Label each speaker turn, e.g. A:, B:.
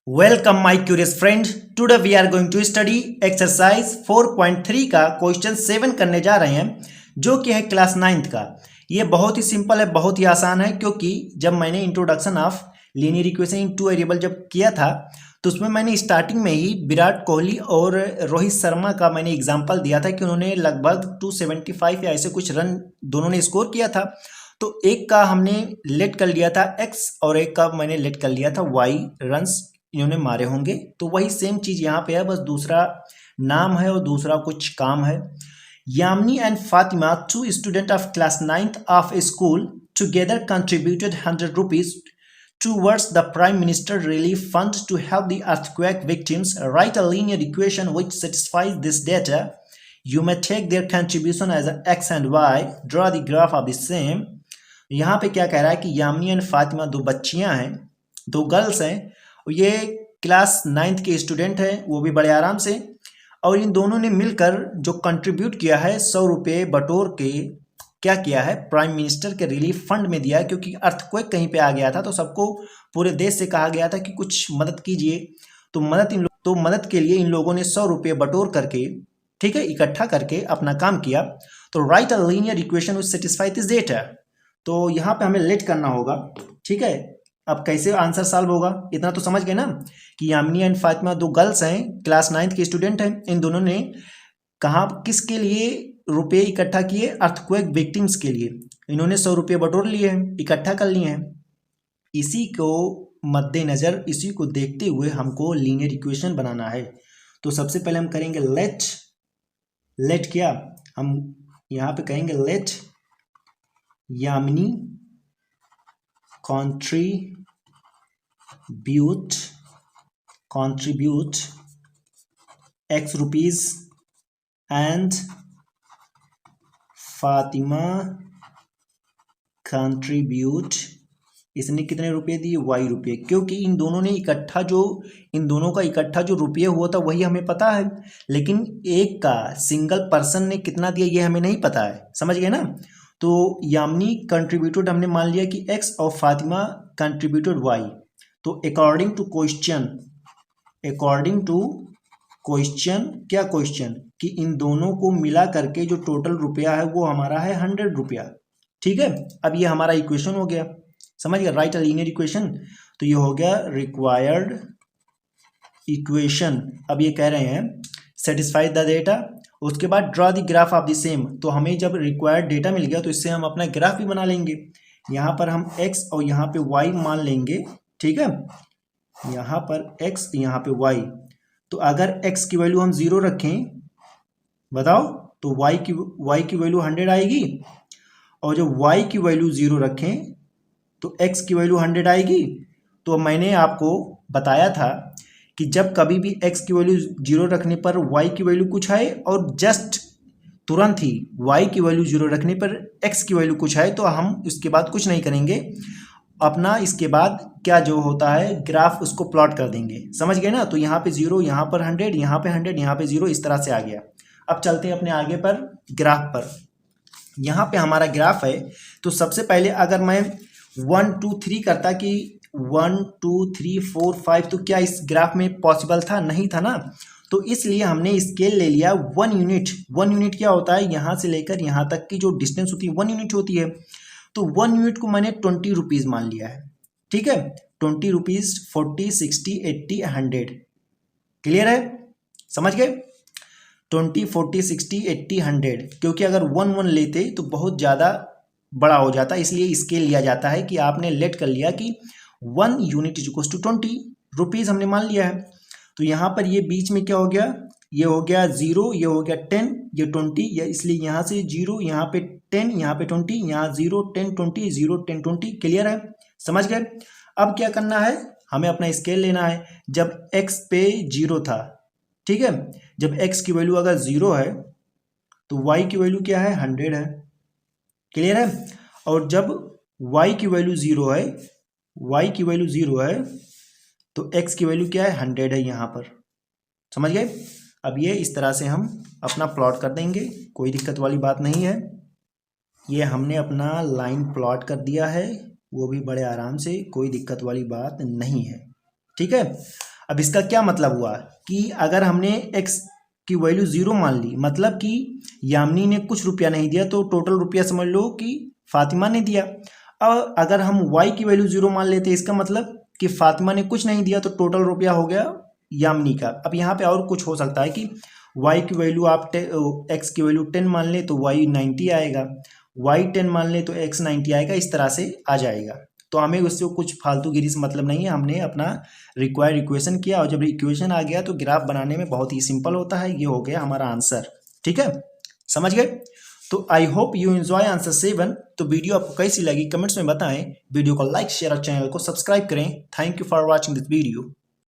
A: Welcome my curious friend. Today we are going to study exercise 4.3 का question 7 करने जा रहे हैं, जो कि है क्लास 9th का। ये बहुत ही सिंपल है, बहुत ही आसान है, क्योंकि जब मैंने introduction of linear equation in two variable जब किया था तो उसमें मैंने स्टार्टिंग में ही विराट कोहली और रोहित शर्मा का मैंने एग्जाम्पल दिया था कि उन्होंने लगभग 275 या ऐसे कुछ रन दोनों ने स्कोर किया था। तो एक का हमने लेट कर लिया था एक्स और एक का मैंने लेट कर लिया था वाई रन्स इन्होंने मारे होंगे। तो वही सेम चीज यहाँ पे है, बस दूसरा नाम है और दूसरा कुछ काम है। Yamini and Fatima, two student of class 9th of school, together contributed 100 rupees towards the Prime Minister Relief Fund to help the earthquake victims. Write a linear equation which satisfies this data. You may take their contribution as x and y. Draw the graph of the same. यहाँ पे क्या कह रहा है कि Yamini and Fatima दो बच्चियां हैं, दो गर्ल्स हैं, ये क्लास 9th के स्टूडेंट हैं, वो भी बड़े आराम से। और इन दोनों ने मिलकर जो कंट्रीब्यूट किया है 100 रुपये बटोर के क्या किया है, प्राइम मिनिस्टर के रिलीफ फंड में दिया है, क्योंकि अर्थक्वेक कहीं पे आ गया था तो सबको पूरे देश से कहा गया था कि कुछ मदद कीजिए। तो मदद के लिए इन लोगों ने 100 रुपये बटोर करके, ठीक है, इकट्ठा करके अपना काम किया। तो right a linear equation which satisfy this data. तो यहाँ पे हमें लेट करना होगा, ठीक है। अब कैसे आंसर सॉल्व होगा, इतना तो समझ गए ना कि यामिनी एंड फातिमा दो गर्ल्स हैं, क्लास 9th के स्टूडेंट हैं। इन दोनों ने कहा किसके लिए रुपए इकट्ठा किए, अर्थक्वेक विक्टिम्स के लिए। इन्होंने 100 रुपये बटोर लिए हैं, इकट्ठा कर लिए हैं। इसी को मद्देनजर, इसी को देखते हुए हमको लीनियर इक्वेशन बनाना है। तो सबसे पहले हम करेंगे लेट क्या, हम यहाँ पे कहेंगे let Yamini contribute x rupees and Fatima contribute, इसने कितने रुपए दिए, y रुपये, क्योंकि इन दोनों का इकट्ठा जो रुपये हुआ था वही हमें पता है, लेकिन एक का सिंगल पर्सन ने कितना दिया ये हमें नहीं पता है। समझ गए ना। तो यामिनी कंट्रीब्यूटेड हमने मान लिया कि x और फातिमा कंट्रीब्यूटेड y। तो अकॉर्डिंग टू क्वेश्चन क्या क्वेश्चन कि इन दोनों को मिला करके जो टोटल रुपया है वो हमारा है 100 रुपया, ठीक है। अब ये हमारा इक्वेशन हो गया, समझ गया, राइट अ लीनियर इक्वेशन। तो ये हो गया रिक्वायर्ड इक्वेशन। अब ये कह रहे हैं सेटिस्फाई द डेटा, उसके बाद draw the graph of the same. तो हमें जब रिक्वायर्ड डेटा मिल गया तो इससे हम अपना ग्राफ भी बना लेंगे। यहाँ पर हम x और यहाँ पे y मान लेंगे, ठीक है, यहाँ पर x यहाँ पे y। तो अगर x की वैल्यू हम 0 रखें, बताओ, तो y की वैल्यू 100 आएगी, और जब y की वैल्यू 0 रखें तो x की वैल्यू 100 आएगी। तो मैंने आपको बताया था कि जब कभी भी x की वैल्यू 0 रखने पर y की वैल्यू कुछ आए और जस्ट तुरंत ही y की वैल्यू 0 रखने पर x की वैल्यू कुछ आए, तो हम इसके बाद कुछ नहीं करेंगे, अपना इसके बाद क्या जो होता है ग्राफ उसको प्लॉट कर देंगे। समझ गए ना। तो यहाँ पे 0, यहाँ पर 100, यहाँ पे 100, यहाँ पे 0, इस तरह से आ गया। अब चलते हैं अपने आगे पर ग्राफ पर। यहाँ पे हमारा ग्राफ है, तो सबसे पहले अगर मैं 1 2 3 करता कि 1 2 3 4 5, तो क्या इस ग्राफ में पॉसिबल था, नहीं था ना। तो इसलिए हमने स्केल ले लिया 1 यूनिट। 1 यूनिट क्या होता है, यहाँ से लेकर यहाँ तक की जो डिस्टेंस होती है 1 यूनिट होती है। तो 1 यूनिट को मैंने 20 रुपीज़ मान लिया है, ठीक है। 20 रुपीज़ 40 60 80 100, क्लियर है, समझ गए। 20 40 60 80 100, क्योंकि अगर 1 1 लेते तो बहुत ज़्यादा बड़ा हो जाता, इसलिए स्केल लिया जाता है कि आपने लेट कर लिया कि 1 unit is equal to 20 rupees हमने मान लिया है। तो यहाँ पर ये बीच में क्या हो गया, ये हो गया 0, ये हो गया 10, ये 20, या इसलिए यहाँ से 0, यहाँ पे 10, यहाँ पे 20, यहाँ 0 10 20 0 10 20, क्लियर है, समझ गए। अब क्या करना है, हमें अपना स्केल लेना है। जब x पे 0 था, ठीक है, जब x की वैल्यू अगर 0 है तो y की वैल्यू क्या है, 100 है, क्लियर है। और जब y की वैल्यू 0 है, y की वैल्यू 0 है तो x की वैल्यू क्या है, 100 है यहाँ पर, समझ गए। अब ये इस तरह से हम अपना प्लॉट कर देंगे, कोई दिक्कत वाली बात नहीं है। ये हमने अपना लाइन प्लॉट कर दिया है, वो भी बड़े आराम से, कोई दिक्कत वाली बात नहीं है, ठीक है। अब इसका क्या मतलब हुआ कि अगर हमने x की वैल्यू 0 मान ली, मतलब कि यामिनी ने कुछ रुपया नहीं दिया, तो टोटल रुपया समझ लो कि फातिमा ने दिया। और अगर हम y की वैल्यू 0 मान लेते, इसका मतलब कि फातिमा ने कुछ नहीं दिया, तो टोटल रुपया हो गया यामिनी का। अब यहाँ पे और कुछ हो सकता है कि y की वैल्यू आप x की वैल्यू 10 मान ले तो y 90 आएगा, y 10 मान ले तो x 90 आएगा, इस तरह से आ जाएगा। तो हमें उससे कुछ फालतू गिरी से मतलब नहीं है, हमने अपना रिक्वायर्ड इक्वेशन किया और जब इक्वेशन आ गया तो ग्राफ बनाने में बहुत ही सिंपल होता है। ये हो गया हमारा आंसर। ठीक है, समझ गए? तो I hope you enjoy answer 7। तो वीडियो आपको कैसी लगी कमेंट्स में बताएं। वीडियो को लाइक शेयर और चैनल को सब्सक्राइब करें। Thank you for watching this video.